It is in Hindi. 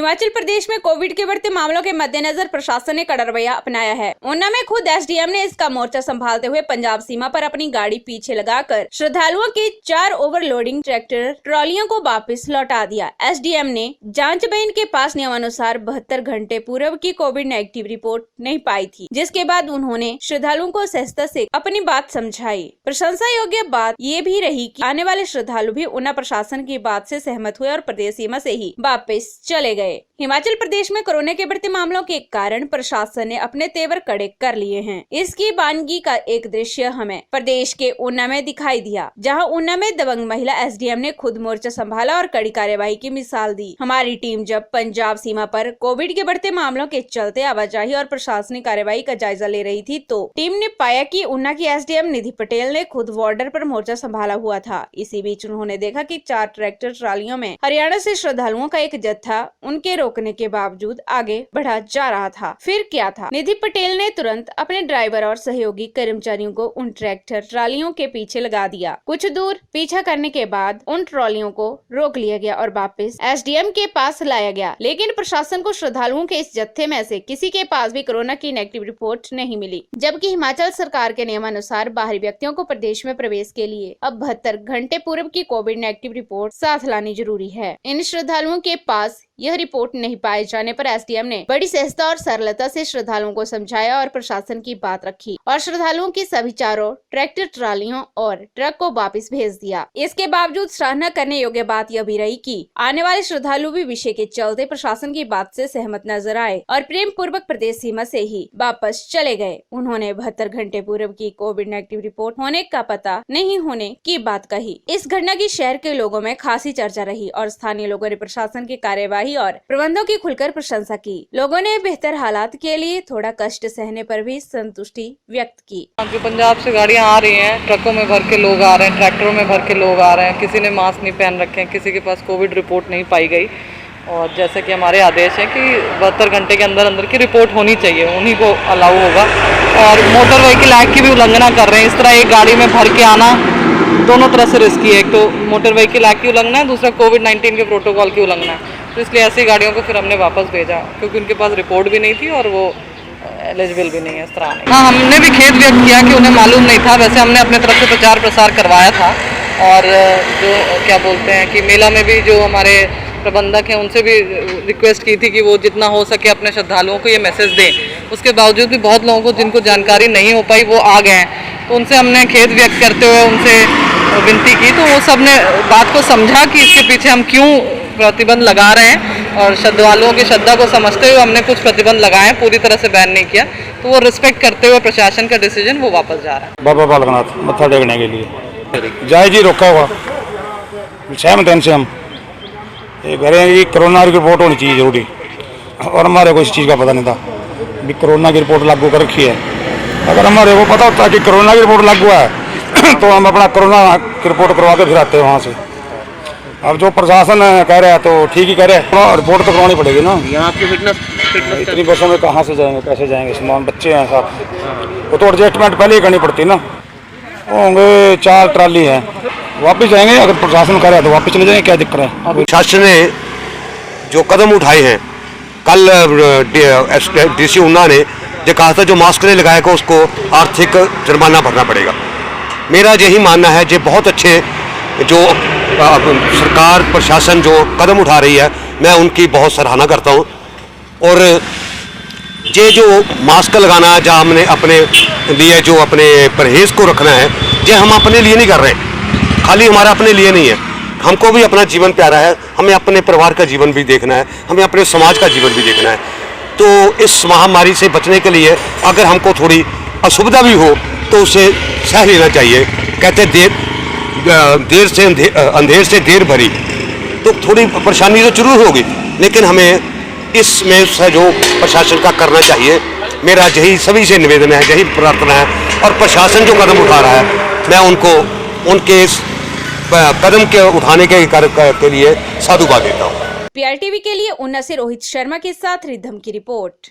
हिमाचल प्रदेश में कोविड के बढ़ते मामलों के मद्देनजर प्रशासन ने कड़ा रवैया अपनाया है। ऊना में खुद एसडीएम ने इसका मोर्चा संभालते हुए पंजाब सीमा पर अपनी गाड़ी पीछे लगाकर श्रद्धालुओं की 4 ओवरलोडिंग ट्रैक्टर ट्रॉलियों को वापस लौटा दिया। एसडीएम ने जांच में इनके पास नियमानुसार 72 घंटे पूर्व की कोविड नेगेटिव रिपोर्ट नहीं पाई थी, जिसके बाद उन्होंने श्रद्धालुओं को सहजता से अपनी बात समझाई। प्रशंसा योग्य बात ये भी रही कि आने वाले श्रद्धालु भी ऊना प्रशासन की बात से सहमत हुए और प्रदेश सीमा से ही वापस चले गए। हिमाचल प्रदेश में कोरोना के बढ़ते मामलों के कारण प्रशासन ने अपने तेवर कड़े कर लिए हैं। इसकी वानगी का एक दृश्य हमें प्रदेश के ऊना में दिखाई दिया, जहां ऊना में दबंग महिला एसडीएम ने खुद मोर्चा संभाला और कड़ी कार्यवाही की मिसाल दी। हमारी टीम जब पंजाब सीमा पर कोविड के बढ़ते मामलों के चलते आवाजाही और प्रशासनिक कार्यवाही का जायजा ले रही थी, तो टीम ने पाया कि ऊना की एसडीएम निधि पटेल ने खुद बॉर्डर पर मोर्चा संभाला हुआ था। इसी बीच उन्होंने देखा कि 4 ट्रैक्टर ट्रालियों में हरियाणा से श्रद्धालुओं का एक जत्था उनके रोकने के बावजूद आगे बढ़ा जा रहा था। फिर क्या था, निधि पटेल ने तुरंत अपने ड्राइवर और सहयोगी कर्मचारियों को उन ट्रैक्टर ट्रालियों के पीछे लगा दिया। कुछ दूर पीछा करने के बाद उन ट्रॉलियों को रोक लिया गया और वापस एसडीएम के पास लाया गया, लेकिन प्रशासन को श्रद्धालुओं के इस जत्थे में से किसी के पास भी कोरोना की नेगेटिव रिपोर्ट नहीं मिली, जबकि हिमाचल सरकार के नियमानुसार बाहरी व्यक्तियों को प्रदेश में प्रवेश के लिए अब 72 घंटे पूर्व की कोविड नेगेटिव रिपोर्ट साथ लानी जरूरी है। इन श्रद्धालुओं के पास यह रिपोर्ट नहीं पाए जाने पर एसडीएम ने बड़ी सहजता और सरलता से श्रद्धालुओं को समझाया और प्रशासन की बात रखी और श्रद्धालुओं की सभी 4 ट्रैक्टर ट्रालियों और ट्रक को वापस भेज दिया। इसके बावजूद सराहना करने योग्य बात यह भी रही कि आने वाले श्रद्धालु भी विषय के चलते प्रशासन की बात से सहमत नजर आए और प्रेम पूर्वक प्रदेश सीमा से ही वापस चले गए। उन्होंने 72 घंटे पूर्व की कोविड नेगेटिव रिपोर्ट होने का पता नहीं होने की बात कही। इस घटना की शहर के लोगों में खासी चर्चा रही और स्थानीय लोगों ने प्रशासन की कार्यवाही और प्रबंधों की खुलकर प्रशंसा की। लोगों ने बेहतर हालात के लिए थोड़ा कष्ट सहने पर भी संतुष्टि व्यक्त की। जो पंजाब से गाड़ियां आ रही हैं, ट्रकों में भर के लोग आ रहे हैं, ट्रैक्टरों में भर के लोग आ रहे हैं, किसी ने मास्क नहीं पहन रखे हैं, किसी के पास कोविड रिपोर्ट नहीं पाई गई। और जैसे कि हमारे आदेश है कि 72 घंटे के अंदर अंदर की रिपोर्ट होनी चाहिए, उन्हीं को अलाउ होगा। और मोटर व्हीकल एक्ट की भी उल्लंघना कर रहे हैं। इस तरह एक गाड़ी में भर के आना दोनों तरह से रिस्की है। एक तो मोटर व्हीकल एक्ट की उल्लंघना है, दूसरा कोविड-19 के प्रोटोकॉल की उल्लंघना है। तो इसलिए ऐसी गाड़ियों को फिर हमने वापस भेजा, क्योंकि उनके पास रिपोर्ट भी नहीं थी और वो एलिजिबल भी नहीं है इस तरह आने। हाँ, हमने भी खेद व्यक्त किया कि उन्हें मालूम नहीं था। वैसे हमने अपने तरफ से प्रचार प्रसार करवाया था और जो क्या बोलते हैं कि मेला में भी जो हमारे प्रबंधक हैं उनसे भी रिक्वेस्ट की थी कि वो जितना हो सके अपने श्रद्धालुओं को ये मैसेज दें। उसके बावजूद भी बहुत लोगों को जिनको जानकारी नहीं हो पाई वो आ गए हैं, तो उनसे हमने खेद व्यक्त करते हुए उनसे विनती की, तो वो सब ने बात को समझा कि इसके पीछे हम क्यों प्रतिबंध लगा रहे हैं और श्रद्धालुओं की श्रद्धा को समझते हुए हमने कुछ प्रतिबंध लगाए हैं, पूरी तरह से बैन नहीं किया। तो वो रिस्पेक्ट करते हुए प्रशासन का डिसीजन वो वापस जा रहा है। बाबा बालकनाथ मत्था टेकने के लिए जय जी रोका हुआ सहमत से हम ये कह रहे हैं कि कोरोना की रिपोर्ट होनी चाहिए जरूरी, और हमारे को इस चीज़ का पता नहीं था भी कोरोना की रिपोर्ट लागू कर रखी है। अगर हमारे को पता होता कि कोरोना की रिपोर्ट लागू है तो हम अपना कोरोना की रिपोर्ट करवा के फिर आते हैं वहाँ से। अब जो प्रशासन कह रहा है तो ठीक ही कह रहे हैं, रिपोर्ट तो करवानी पड़ेगी ना। यहाँ आपकी फिटनेस इतनी बसों में कहाँ से जाएंगे, कैसे जाएंगे, सामान बच्चे हैं साथ, वो तो एडजस्टमेंट पहले ही करनी पड़ती ना। होंगे 4 ट्राली हैं, वापस जाएंगे। अगर प्रशासन कह रहा है तो वापस चले जाएंगे, क्या दिक्कत है। प्रशासन ने जो कदम उठाए हैं, कल डीसी ऊना ने जो कहा था जो मास्क नहीं लगाएगा उसको आर्थिक जुर्माना भरना पड़ेगा। मेरा यही मानना है जो बहुत अच्छे जो सरकार प्रशासन जो कदम उठा रही है, मैं उनकी बहुत सराहना करता हूँ। और ये जो मास्क लगाना या हमने अपने लिए जो अपने परहेज़ को रखना है, ये हम अपने लिए नहीं कर रहे, खाली हमारा अपने लिए नहीं है। हमको भी अपना जीवन प्यारा है, हमें अपने परिवार का जीवन भी देखना है, हमें अपने समाज का जीवन भी देखना है। तो इस महामारी से बचने के लिए अगर हमको थोड़ी असुविधा भी हो तो उसे सह लेना चाहिए। कहते देर से अंधेर से देर भरी, तो थोड़ी परेशानी तो जरूर होगी, लेकिन हमें इसमें से जो प्रशासन का करना चाहिए, मेरा यही सभी से निवेदन है, यही प्रार्थना है। और प्रशासन जो कदम उठा रहा है, मैं उनको उनके इस कदम के उठाने के लिए साधुवाद देता हूँ। PRTV के लिए ऊना से रोहित शर्मा के साथ रिद्धम की रिपोर्ट।